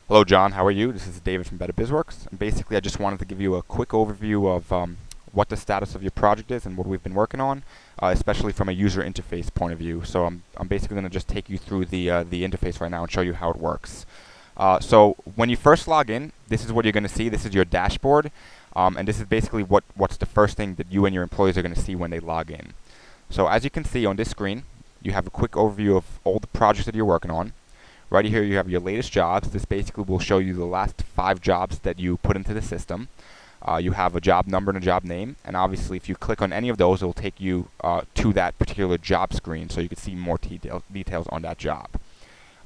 Hello, John. How are you? This is David from Better BizWorks. And basically, I just wanted to give you a quick overview of what the status of your project is and what we've been working on, especially from a user interface point of view. So I'm basically going to just take you through the interface right now and show you how it works. So when you first log in, this is what you're going to see. This is your dashboard, and this is basically what's the first thing that you and your employees are going to see when they log in. So as you can see on this screen, you have a quick overview of all the projects that you're working on. Right here you have your latest jobs. This basically will show you the last 5 jobs that you put into the system. You have a job number and a job name, and obviously if you click on any of those, it will take you to that particular job screen so you can see more details on that job.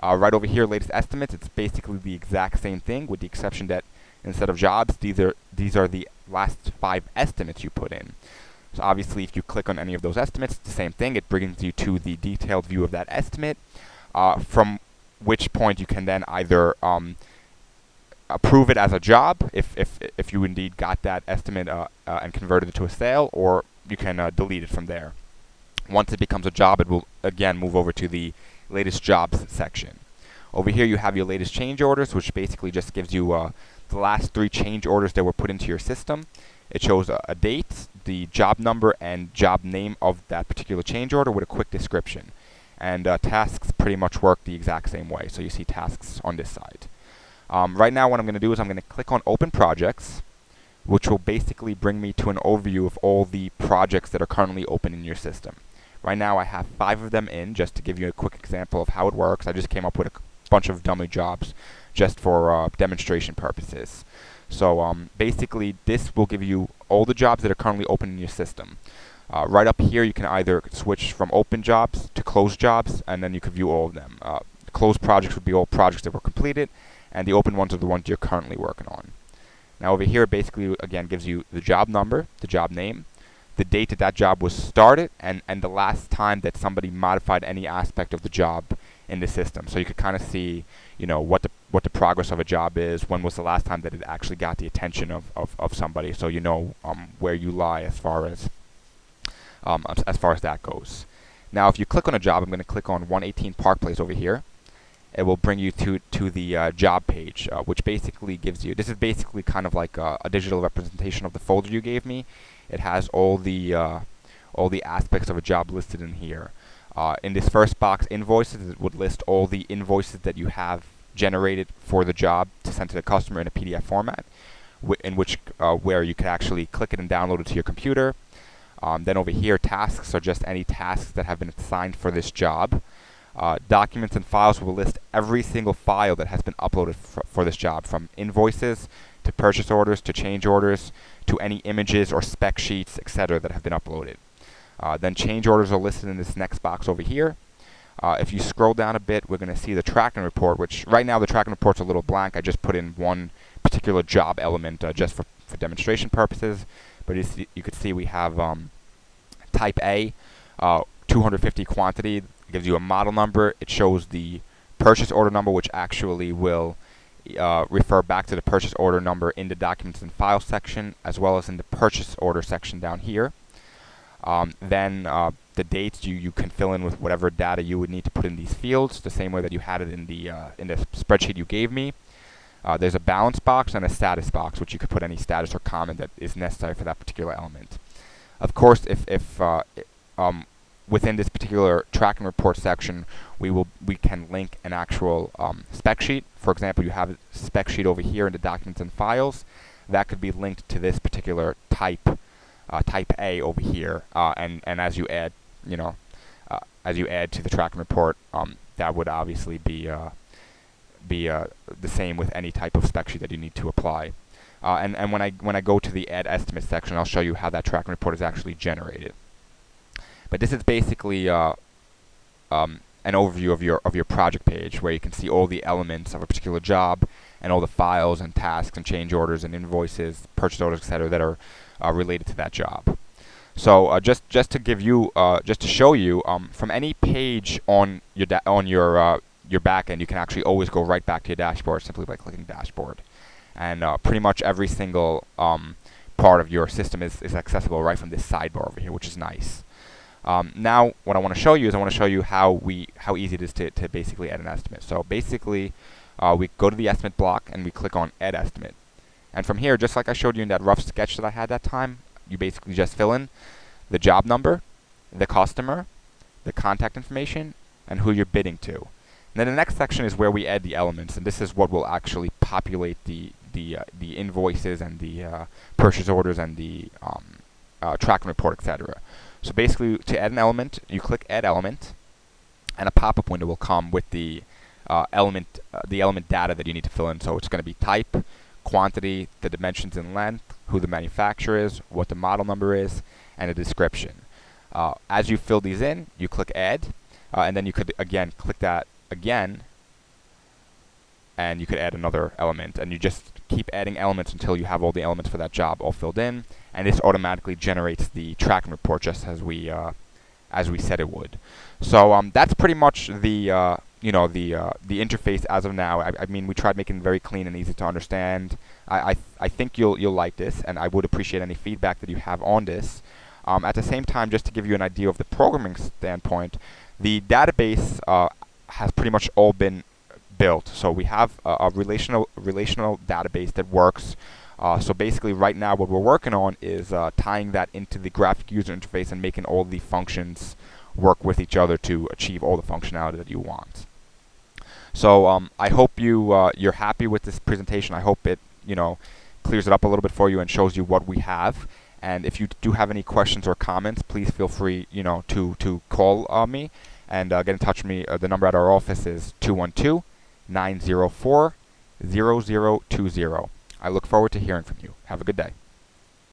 Right over here, latest estimates, it's basically the exact same thing with the exception that instead of jobs, these are the last 5 estimates you put in. So obviously if you click on any of those estimates, it's the same thing. It brings you to the detailed view of that estimate. From which point you can then either approve it as a job if you indeed got that estimate and converted it to a sale, or you can delete it from there. Once it becomes a job, it will again move over to the latest jobs section. Over here you have your latest change orders, which basically just gives you the last 3 change orders that were put into your system. It shows a date, the job number, and job name of that particular change order with a quick description. And tasks pretty much work the exact same way. So you see tasks on this side. Right now what I'm going to do is I'm going to click on Open Projects, which will basically bring me to an overview of all the projects that are currently open in your system. Right now I have 5 of them in, just to give you a quick example of how it works. I just came up with a bunch of dummy jobs just for demonstration purposes. So basically this will give you all the jobs that are currently open in your system. Right up here you can either switch from open jobs to closed jobs, and then you can view all of them. The closed projects would be all projects that were completed, and the open ones are the ones you're currently working on. Now over here it basically again gives you the job number, the job name, the date that job was started, and the last time that somebody modified any aspect of the job in the system. So you could kind of see, you know, what the progress of a job is, when was the last time that it actually got the attention of somebody, so you know where you lie as far as that goes. Now if you click on a job, I'm going to click on 118 Park Place over here. It will bring you to the job page, which basically gives you, this is basically kind of like a digital representation of the folder you gave me. It has all the aspects of a job listed in here. In this first box, invoices, it would list all the invoices that you have generated for the job to send to the customer in a PDF format, where you could actually click it and download it to your computer. Then over here, tasks are just any tasks that have been assigned for this job. Documents and files will list every single file that has been uploaded for this job, from invoices to purchase orders to change orders to any images or spec sheets, etc. that have been uploaded. Then change orders are listed in this next box over here. If you scroll down a bit, we're going to see the tracking report, which right now the tracking report's a little blank. I just put in one particular job element just for demonstration purposes. But you could see we have type A, 250 quantity. It gives you a model number. It shows the purchase order number, which actually will refer back to the purchase order number in the documents and files section, as well as in the purchase order section down here. Then the dates you can fill in with whatever data you would need to put in these fields, the same way that you had it in the spreadsheet you gave me. There's a balance box and a status box, which you could put any status or comment that is necessary for that particular element. Of course, if within this particular tracking report section, we can link an actual spec sheet. For example, you have a spec sheet over here in the documents and files. That could be linked to this particular type A over here, and as you add, as you add to the tracking report, that would obviously be the same with any type of spec sheet that you need to apply. And when I go to the add estimate section, I'll show you how that tracking report is actually generated. But this is basically an overview of your project page, where you can see all the elements of a particular job and all the files and tasks and change orders and invoices, purchase orders, etc. that are related to that job. So just to give you, just to show you, from any page on your back end, you can actually always go right back to your dashboard simply by clicking dashboard. And pretty much every single part of your system is accessible right from this sidebar over here, which is nice. Now, what I want to show you is how easy it is to basically add an estimate. So basically, we go to the estimate block and we click on Add Estimate. And from here, just like I showed you in that rough sketch that I had that time, you basically just fill in the job number, the customer, the contact information, and who you're bidding to. And then the next section is where we add the elements, and this is what will actually populate the invoices and the purchase orders and the tracking report, etc. So basically, to add an element, you click Add Element, and a pop-up window will come with the element data that you need to fill in. So it's going to be type, quantity, the dimensions and length, who the manufacturer is, what the model number is, and a description. As you fill these in, you click Add, and then you could again click that again, and you could add another element, and you just keep adding elements until you have all the elements for that job all filled in, and this automatically generates the tracking report just as we said it would. So that's pretty much the the interface as of now. I mean, we tried making it very clean and easy to understand. I think you'll like this, and I would appreciate any feedback that you have on this. At the same time, just to give you an idea of the programming standpoint, the database has pretty much all been built. So we have a relational database that works. So basically, right now, what we're working on is tying that into the graphic user interface and making all the functions work with each other to achieve all the functionality that you want. So I hope you're happy with this presentation. I hope it clears it up a little bit for you and shows you what we have. And if you do have any questions or comments, please feel free to call me and get in touch with me. The number at our office is 212-904-0020. I look forward to hearing from you. Have a good day.